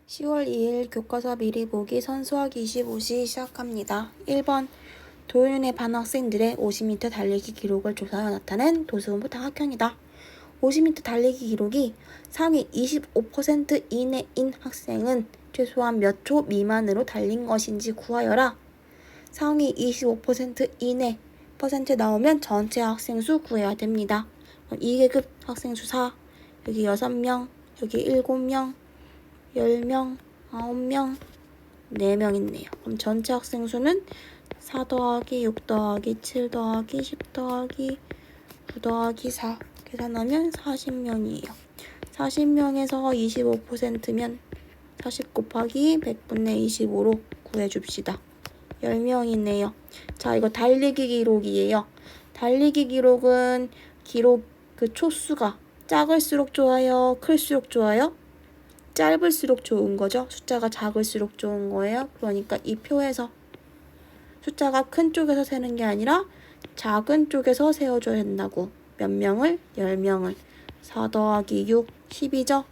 10월 2일 교과서 미리 보기 선수학 25시 시작합니다. 1번 도윤의 반 학생들의 50m 달리기 기록을 조사하여 나타낸 도수공부 학형이다. 50m 달리기 기록이 상위 25% 이내인 학생은 최소한 몇 초 미만으로 달린 것인지 구하여라. 상위 25% 이내 퍼센트 나오면 전체 학생 수 구해야 됩니다. 2계급 학생 수 4, 여기 6명, 여기 7명, 10명, 9명, 4명 있네요. 그럼 전체 학생 수는 4 더하기 6 더하기 7 더하기 10 더하기 9 더하기 4 계산하면 40명이에요. 40명에서 25%면 40 곱하기 100분의 25로 구해줍시다. 10명이네요. 자, 이거 달리기 기록이에요. 달리기 기록은 그 초수가 작을수록 좋아요? 클수록 좋아요? 짧을수록 좋은 거죠. 숫자가 작을수록 좋은 거예요. 그러니까 이 표에서 숫자가 큰 쪽에서 세는 게 아니라 작은 쪽에서 세워줘야 된다고. 몇 명을? 10명을. 4 더하기 6, 10이죠.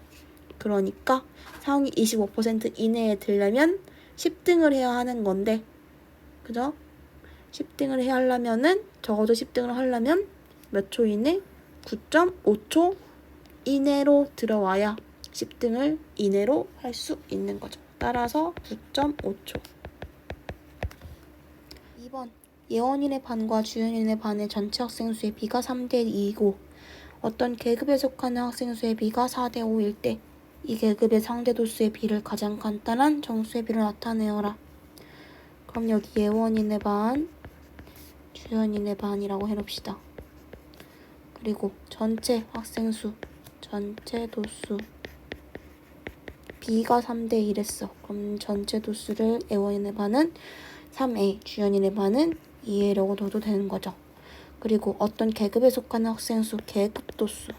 그러니까 상위 25% 이내에 들려면 10등을 해야 하는 건데, 그죠? 10등을 해야 하려면은, 적어도 10등을 하려면 몇 초 이내? 9.5초 이내로 들어와야 10등을 이내로 할 수 있는 거죠. 따라서 9.5초. 2번 예원이네 반과 주연이네 반의 전체 학생 수의 비가 3대 2이고 어떤 계급에 속하는 학생 수의 비가 4대 5일 때 이 계급의 상대 도수의 비를 가장 간단한 정수의 비로 나타내어라. 그럼 여기 예원이네 반, 주연이네 반이라고 해놓읍시다. 그리고 전체 학생 수, 전체 도수 B가 3대 1했어. 그럼 전체 도수를 예원이네 반은 3A, 주연이네 반은 2A라고 둬도 되는 거죠. 그리고 어떤 계급에 속하는 학생 수, 계급 도수.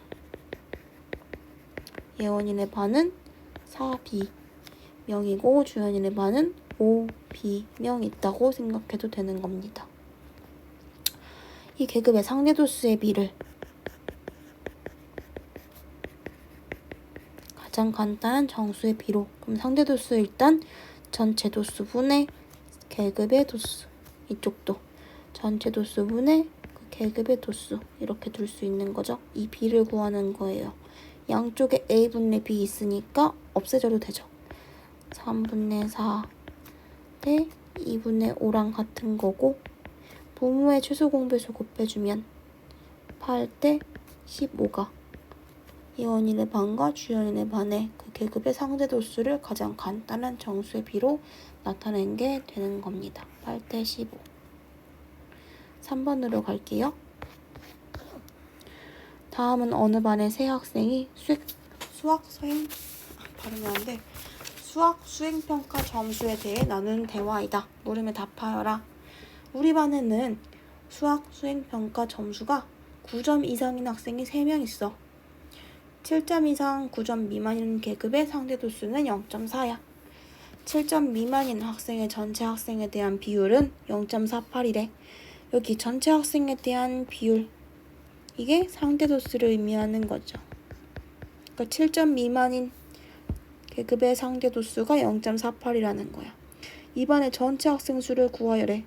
예원이네 반은 4B명이고 주연이네 반은 5B명 있다고 생각해도 되는 겁니다. 이 계급의 상대 도수의 비를 가장 간단한 정수의 비로, 그럼 상대 도수 일단 전체 도수분의 계급의 도수, 이쪽도 전체 도수분의 그 계급의 도수 이렇게 둘 수 있는 거죠. 이 비를 구하는 거예요. 양쪽에 A분의 B 있으니까 없애줘도 되죠. 3분의 4 대 2분의 5랑 같은 거고 부모의 최소 공배수 곱해주면 8 대 15가 예원이네 반과 주연이네 반의 그 계급의 상대 도수를 가장 간단한 정수의 비로 나타낸 게 되는 겁니다. 8 대 15. 3번으로 갈게요. 다음은 어느 반의 세 학생이 수학 수행평가 점수에 대해 나눈 대화이다. 물음에 답하여라. 우리 반에는 수학 수행평가 점수가 9점 이상인 학생이 3명 있어. 7점 이상 9점 미만인 계급의 상대 도수는 0.4야. 7점 미만인 학생의 전체 학생에 대한 비율은 0.48이래. 여기 전체 학생에 대한 비율, 이게 상대 도수를 의미하는 거죠. 그러니까 7점 미만인 계급의 상대 도수가 0.48이라는 거야. 이번에 전체 학생 수를 구하여래.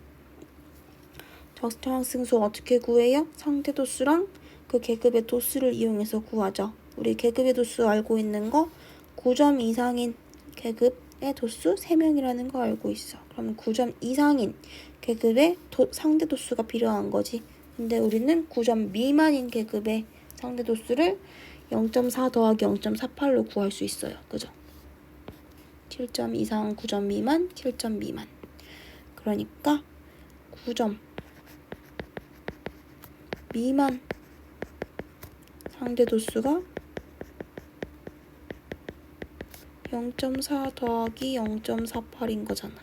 전체 학생 수 어떻게 구해요? 상대 도수랑 그 계급의 도수를 이용해서 구하죠. 우리 계급의 도수 알고 있는 거 9점 이상인 계급의 도수 3명이라는 거 알고 있어. 그러면 9점 이상인 계급의 상대 도수가 필요한 거지. 근데 우리는 9점 미만인 계급의 상대 도수를 0.4 더하기 0.48로 구할 수 있어요. 그죠? 7점 이상 9점 미만 7점 미만. 그러니까 9점 미만 상대 도수가 0.4 더하기 0.48인 거잖아.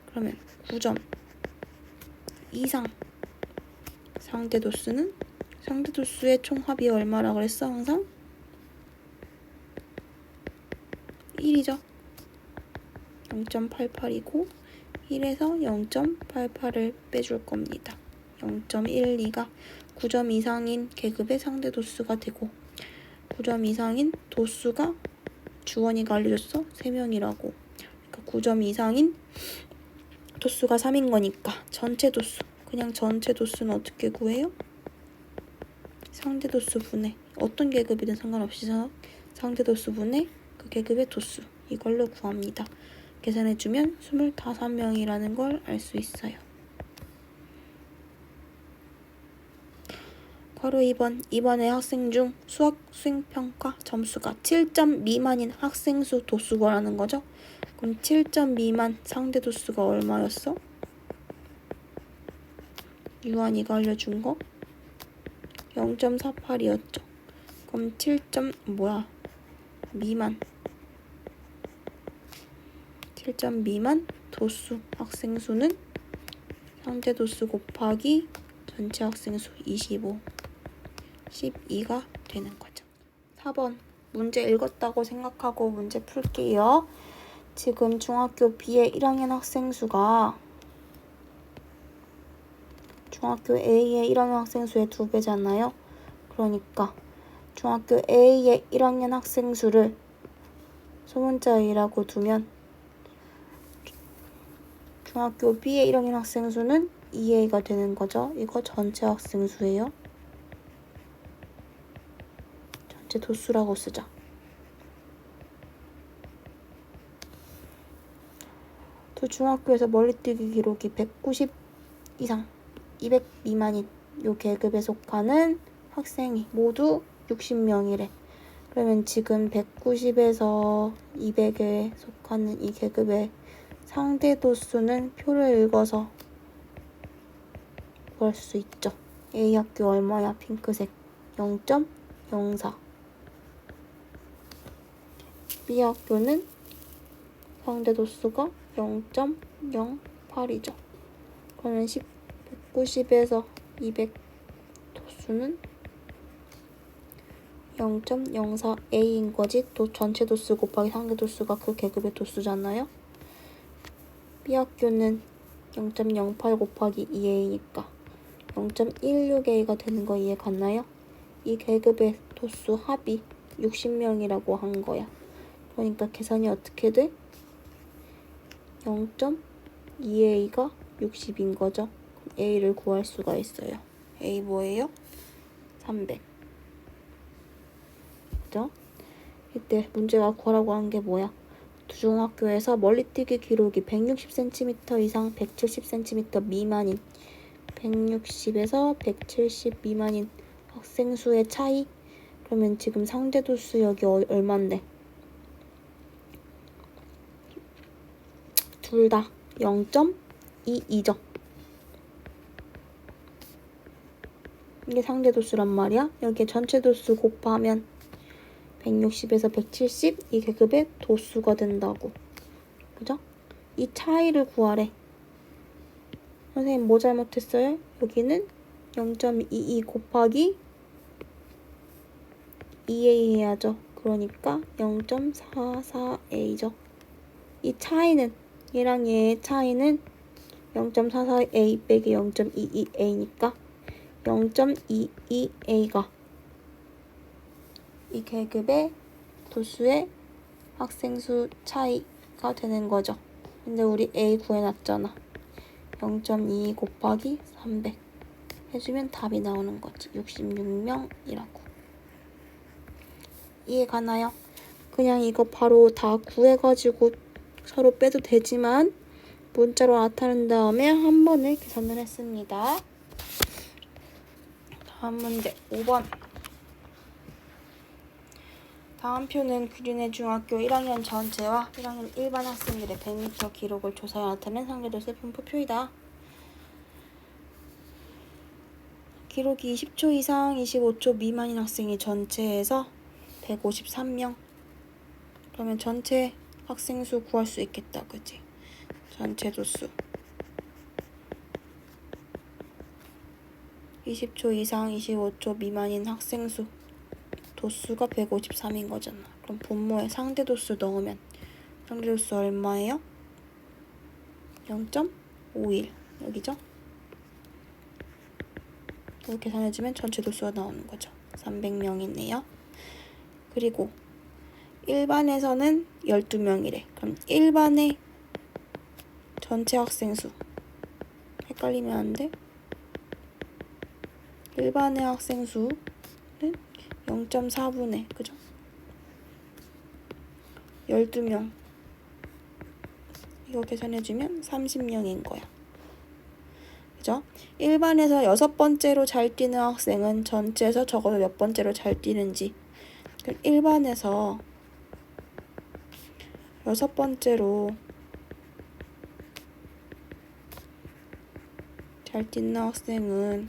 그러면 9점 이상 상대 도수는 상대 도수의 총합이 얼마라 그랬어? 항상 1이죠. 0.88이고 1에서 0.88을 빼줄 겁니다. 0.12가 9점 이상인 계급의 상대 도수가 되고 9점 이상인 도수가 주원이가 알려줬어? 3명이라고. 그러니까 9점 이상인 도수가 3인 거니까 전체 도수. 그냥 전체 도수는 어떻게 구해요? 상대 도수 분의 어떤 계급이든 상관없이 상대 도수 분의 그 계급의 도수. 이걸로 구합니다. 계산해주면 25명이라는 걸 알 수 있어요. 바로 2번. 이번에 학생 중 수학 수행평가 점수가 7점 미만인 학생 수 도수 구하라는 거죠. 그럼 7점 미만 상대 도수가 얼마였어? 유한이가 알려준 거 0.48이었죠. 그럼 7점 미만 7점 미만 도수 학생 수는 상대 도수 곱하기 전체 학생 수 25 12가 되는 거죠. 4번 문제 읽었다고 생각하고 문제 풀게요. 지금 중학교 B의 1학년 학생 수가 중학교 A의 1학년 학생 수의 2배잖아요. 그러니까 중학교 A의 1학년 학생 수를 소문자 A라고 두면 중학교 B의 1학년 학생 수는 2A가 되는 거죠. 이거 전체 학생 수예요. 전체 도수라고 쓰자. 두 중학교에서 멀리뛰기 기록이 190 이상, 200 미만인 요 계급에 속하는 학생이 모두 60명이래. 그러면 지금 190에서 200에 속하는 이 계급의 상대 도수는 표를 읽어서 구할 수 있죠. A 학교 얼마야? 핑크색 0.04. B 학교는 상대 도수가 0.08이죠. 그러면 190에서 200 도수는 0.04A인 거지. 또 전체 도수 곱하기 상대 도수가 그 계급의 도수잖아요. B 학교는 0.08 곱하기 2A니까 0.16A가 되는 거 이해 갔나요? 이 계급의 도수 합이 60명이라고 한 거야. 그러니까 계산이 어떻게 돼? 0.2A가 60인 거죠. A를 구할 수가 있어요. A 뭐예요? 300. 그죠? 이때 문제가 구하라고 한 게 뭐야? 두 중학교에서 멀리뛰기 기록이 160cm 이상 170cm 미만인 160에서 170 미만인 학생 수의 차이. 그러면 지금 상대 도수 여기 얼만데? 둘 다 0.22죠. 이게 상대 도수란 말이야. 여기에 전체 도수 곱하면 160에서 170 이 계급의 도수가 된다고. 그죠? 이 차이를 구하래. 선생님 뭐 잘못했어요? 여기는 0.22 곱하기 2A 해야죠. 그러니까 0.44A죠. 이 차이는 얘랑 얘의 차이는 0.44A 빼기 0.22A니까 0.22A가 이 계급의 도수의 학생 수 차이가 되는 거죠. 근데 우리 A 구해놨잖아. 0.22 곱하기 300 해주면 답이 나오는 거지. 66명이라고. 이해 가나요? 그냥 이거 바로 다 구해가지고 서로 빼도 되지만 문자로 나타낸 다음에 한 번에 계산을 했습니다. 다음 문제 5번. 다음 표는 규린의 중학교 1학년 전체와 1학년 일반 학생들의 100m 기록을 조사해 나타낸 상대도수의 분포표이다. 기록이 20초 이상 25초 미만인 학생이 전체에서 153명. 그러면 전체 학생 수 구할 수 있겠다. 그치? 전체 도수 20초 이상 25초 미만인 학생 수 도수가 153인 거잖아. 그럼 분모에 상대 도수 넣으면 상대 도수 얼마예요? 0.51 여기죠? 이렇게 계산해주면 전체 도수가 나오는 거죠. 300명이네요. 그리고 1반에서는 12명이래. 그럼 1반의 전체 학생 수. 헷갈리면 안 돼. 1반의 학생 수는 0.4분의, 그죠? 12명. 이거 계산해주면 30명인 거야. 그죠? 1반에서 6번째로 잘 뛰는 학생은 전체에서 적어도 몇 번째로 잘 뛰는지. 그럼 1반에서 6번째로 잘 뛰는 학생은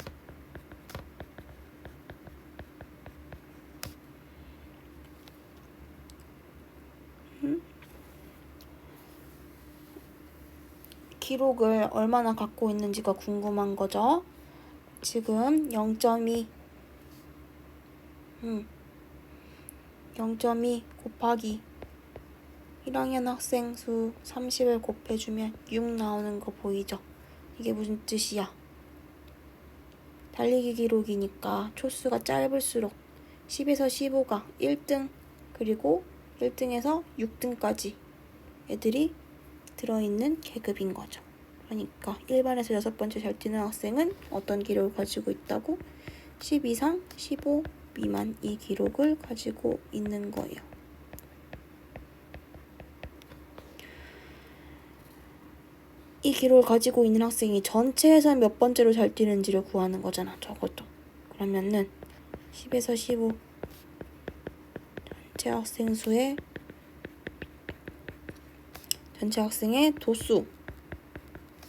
기록을 얼마나 갖고 있는지가 궁금한 거죠. 지금 0.2 곱하기 1학년 학생 수 30을 곱해주면 6 나오는 거 보이죠? 이게 무슨 뜻이야? 달리기 기록이니까 초수가 짧을수록 10에서 15가 1등 그리고 1등에서 6등까지 애들이 들어있는 계급인 거죠. 그러니까 1반에서 6번째 잘 뛰는 학생은 어떤 기록을 가지고 있다고? 10 이상, 15 미만 이 기록을 가지고 있는 거예요. 이 기록을 가지고 있는 학생이 전체에서 몇 번째로 잘 뛰는지를 구하는 거잖아. 적어도. 그러면은 10에서 15 전체 학생의 도수,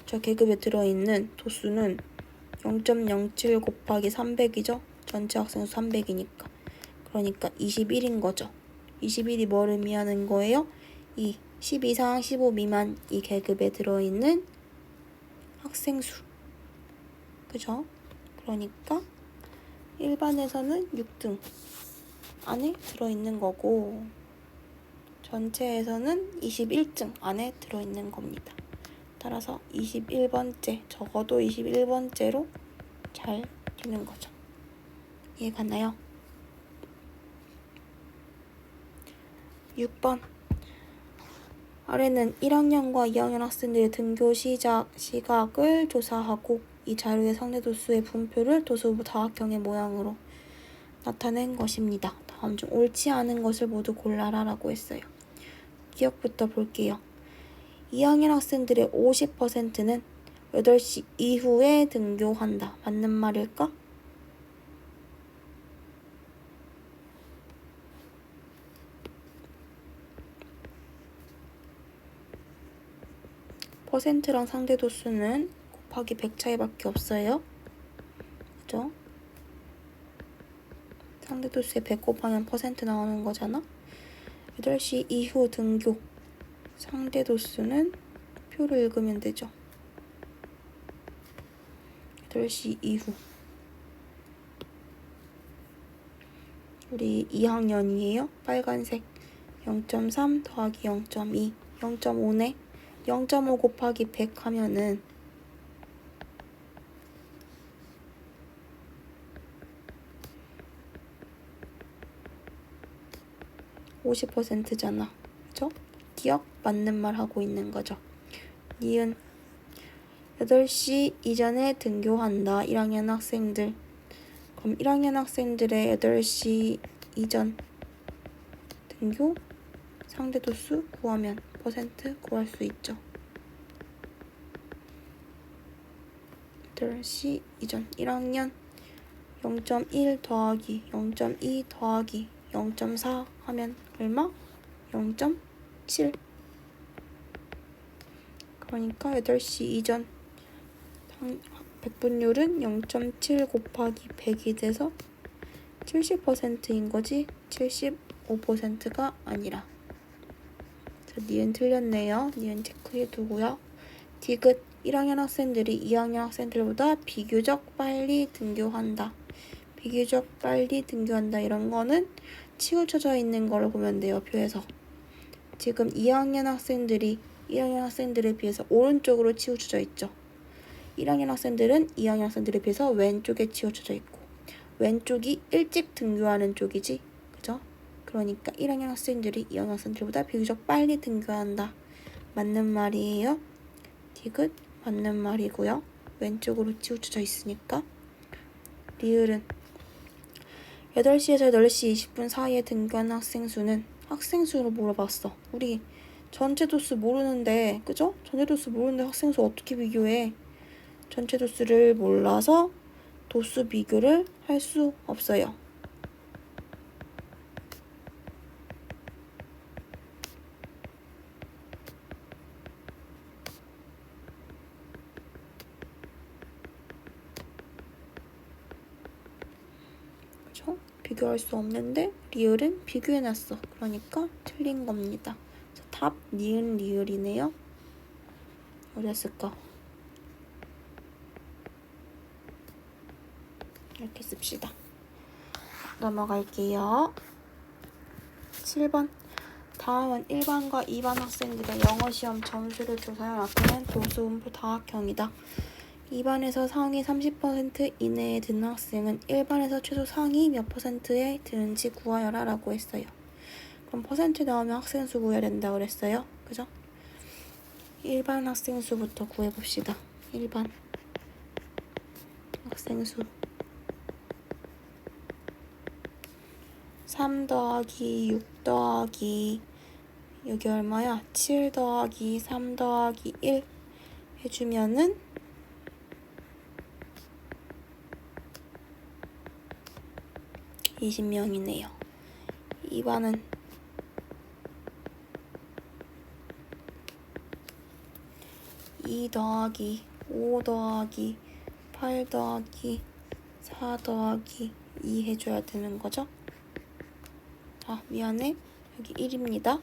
저 계급에 들어있는 도수는 0.07 곱하기 300이죠. 전체 학생 수 300이니까. 그러니까 21인 거죠. 21이 뭐를 의미하는 거예요? 이 10 이상 15 미만 이 계급에 들어있는 학생 수. 그죠? 그러니까 1반에서는 6등 안에 들어있는 거고 전체에서는 21등 안에 들어있는 겁니다. 따라서 21번째, 적어도 21번째로 잘 되는 거죠. 이해 갔나요? 6번. 아래는 1학년과 2학년 학생들의 등교 시각을 조사하고 이 자료의 상대도수의 분표를 도수부 다각형의 모양으로 나타낸 것입니다. 다음 중 옳지 않은 것을 모두 골라라 라고 했어요. 기억부터 볼게요. 2학년 학생들의 50%는 8시 이후에 등교한다. 맞는 말일까? 퍼센트랑 상대도수는 곱하기 100 차이밖에 없어요. 그죠? 상대도수에 100 곱하면 퍼센트 나오는 거잖아. 8시 이후 등교 상대도수는 표를 읽으면 되죠. 8시 이후 우리 2학년이에요. 빨간색 0.3 더하기 0.2 0.5네. 0.5 곱하기 100 하면은 50%잖아. 그죠? 기억? 맞는 말 하고 있는 거죠. 니은 8시 이전에 등교한다. 1학년 학생들. 그럼 1학년 학생들의 8시 이전 등교 상대도수 구하면 퍼센트 구할 수 있죠. 8시 이전 1학년 0.1 더하기 0.2 더하기 0.4 하면 얼마? 0.7. 그러니까 8시 이전 백분율은 0.7 곱하기 100이 돼서 70%인 거지 75%가 아니라. 자, 니은 틀렸네요. 니은 체크해 두고요. 디귿 1학년 학생들이 2학년 학생들보다 비교적 빨리 등교한다. 비교적 빨리 등교한다. 이런 거는 치우쳐져 있는 걸 보면 돼요. 표에서. 지금 2학년 학생들이 1학년 학생들에 비해서 오른쪽으로 치우쳐져 있죠. 1학년 학생들은 2학년 학생들에 비해서 왼쪽에 치우쳐져 있고 왼쪽이 일찍 등교하는 쪽이지. 그죠? 그러니까 1학년 학생들이 2학년 학생들보다 비교적 빨리 등교한다. 맞는 말이에요. 디귿 맞는 말이고요. 왼쪽으로 치우쳐져 있으니까. 리을은 8시에서 8시 20분 사이에 등교한 학생 수는 학생 수로 물어봤어. 우리 전체 도수 모르는데, 그죠? 전체 도수 모르는데 학생 수 어떻게 비교해? 전체 도수를 몰라서 도수 비교를 할 수 없어요. 그죠? 비교할 수 없는데 리을은 비교해놨어. 그러니까 틀린 겁니다. 답 니은 리을이네요. 어렸을까? 이렇게 씁시다. 넘어갈게요. 7번. 다음은 1반과 2반 학생들의 영어 시험 점수를 조사해 나타낸 도수분포 다각형이다. 2반에서 상위 30% 이내에 드는 학생은 1반에서 최소 상위 몇 %에 드는지 구하여라 라고 했어요. 그럼 퍼센트 나오면 학생 수 구해야 된다고 그랬어요. 그죠? 1반 학생 수부터 구해봅시다. 1반 학생 수 3 더하기 6 더하기 여기 얼마야? 7 더하기 3 더하기 1 해주면은 20명이네요. 2반은 2 더하기 5 더하기 8 더하기 4 더하기 2 해줘야 되는 거죠? 아, 미안해. 여기 1입니다.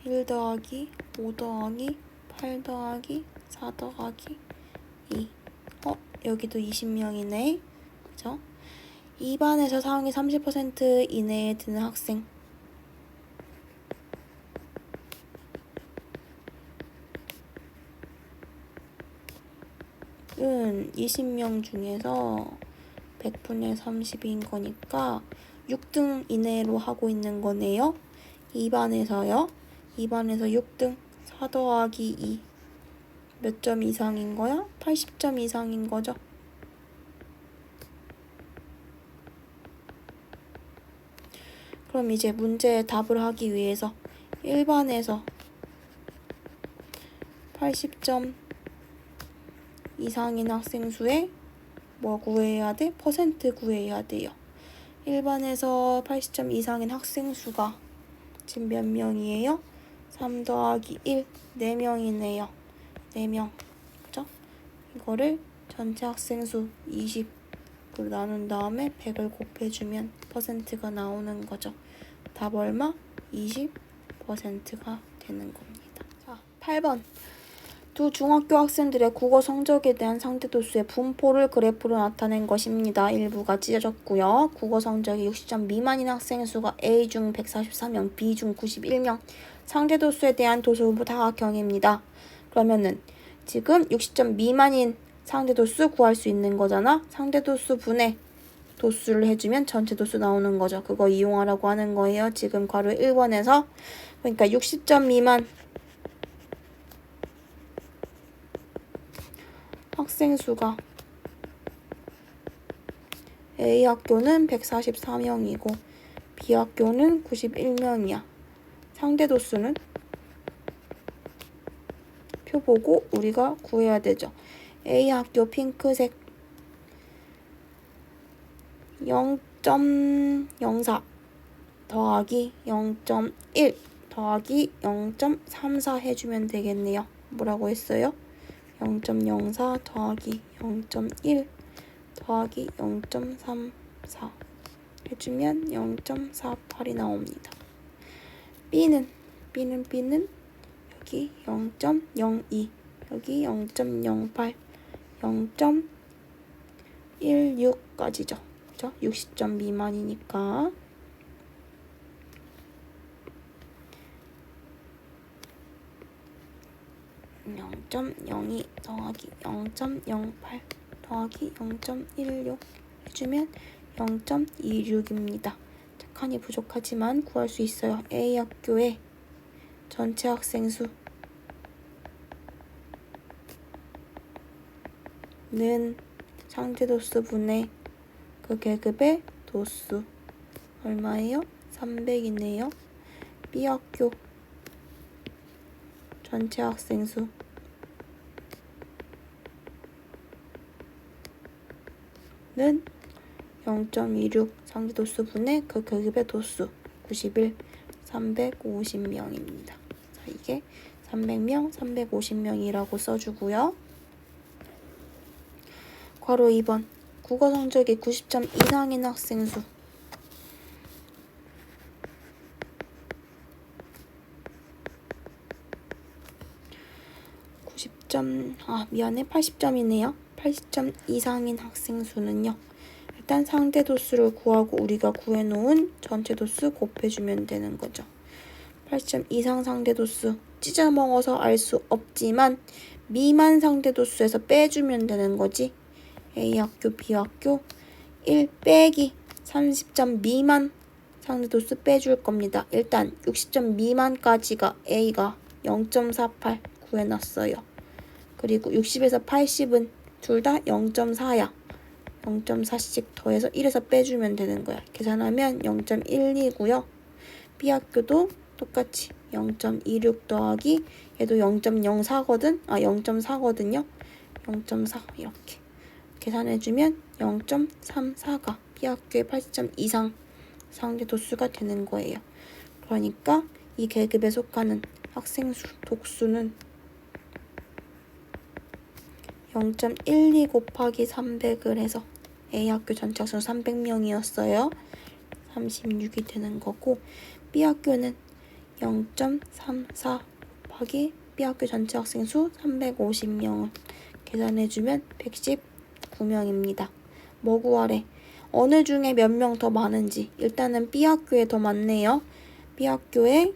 1 더하기 5 더하기 8 더하기 4 더하기 2. 여기도 20명이네. 그죠? 2반에서 상위 30% 이내에 드는 학생. 은 20명 중에서 100분의 30인 거니까 6등 이내로 하고 있는 거네요. 2반에서요. 2반에서 6등 4 더하기 2. 몇 점 이상인 거야? 80점 이상인 거죠. 그럼 이제 문제에 답을 하기 위해서 1반에서 80점 이상인 학생 수에 뭐 구해야 돼? 퍼센트 구해야 돼요. 1반에서 80점 이상인 학생 수가 지금 몇 명이에요? 3 더하기 1, 4명이네요. 4명. 그죠? 이거를 전체 학생 수 20으로 나눈 다음에 100을 곱해주면 퍼센트가 나오는 거죠. 답 얼마? 20%가 되는 겁니다. 자, 8번. 두 중학교 학생들의 국어 성적에 대한 상대도수의 분포를 그래프로 나타낸 것입니다. 일부가 찢어졌고요. 국어 성적이 60점 미만인 학생의 수가 A 중 143명, B 중 91명. 상대도수에 대한 도수분포 다각형입니다. 그러면은 지금 60점 미만인 상대도수 구할 수 있는 거잖아. 상대도수 분의 도수를 해주면 전체 도수 나오는 거죠. 그거 이용하라고 하는 거예요. 지금 괄호 1번에서 그러니까 60점 미만 학생 수가 A 학교는 144명이고 B 학교는 91명이야. 상대 도수는 표 보고 우리가 구해야 되죠. A 학교 핑크색 0.04 더하기 0.1 더하기 0.34 해주면 되겠네요. 뭐라고 했어요? 0.04 더하기 0.1 더하기 0.34 해주면 0.48이 나옵니다. B는 여기 0.02 여기 0.08 0.16까지죠. 그죠? 60점 미만이니까 0.02 더하기 0.08 더하기 0.16 해주면 0.26입니다. 칸이 부족하지만 구할 수 있어요. A 학교의 전체 학생 수는 상대 도수분의 그 계급의 도수 얼마예요? 300이네요. B 학교 전체 학생 수는 0.26 상대 도수분의 그 계급의 도수 91, 350명입니다. 자, 이게 300명, 350명이라고 써주고요. 괄호 2번 국어 성적이 90점 이상인 학생 수 80점이네요. 80점 이상인 학생 수는요. 일단 상대 도수를 구하고 우리가 구해놓은 전체 도수 곱해주면 되는 거죠. 80점 이상 상대 도수 찢어먹어서 알 수 없지만 미만 상대 도수에서 빼주면 되는 거지. A 학교, B 학교 1 빼기 30점 미만 상대 도수 빼줄 겁니다. 일단 60점 미만까지가 A가 0.48 구해놨어요. 그리고 60에서 80은 둘 다 0.4야. 0.4씩 더해서 1에서 빼주면 되는 거야. 계산하면 0.12고요. B 학교도 똑같이 0.26 더하기 얘도 0.04거든. 0.4거든요. 0.4 이렇게 계산해주면 0.34가 B 학교의 80점 이상 상대 도수가 되는 거예요. 그러니까 이 계급에 속하는 학생 수, 독수는 0.12 곱하기 300을 해서 A 학교 전체 학생 300명이었어요. 36이 되는 거고 B 학교는 0.34 곱하기 B 학교 전체 학생 수 350명을 계산해주면 119명입니다. 뭐 구하래? 어느 중에 몇 명 더 많은지. 일단은 B 학교에 더 많네요. B 학교에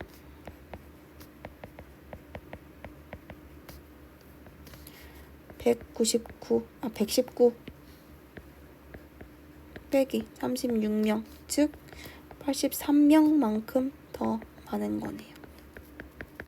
119 빼기 36명, 즉 83명만큼 더 많은 거네요.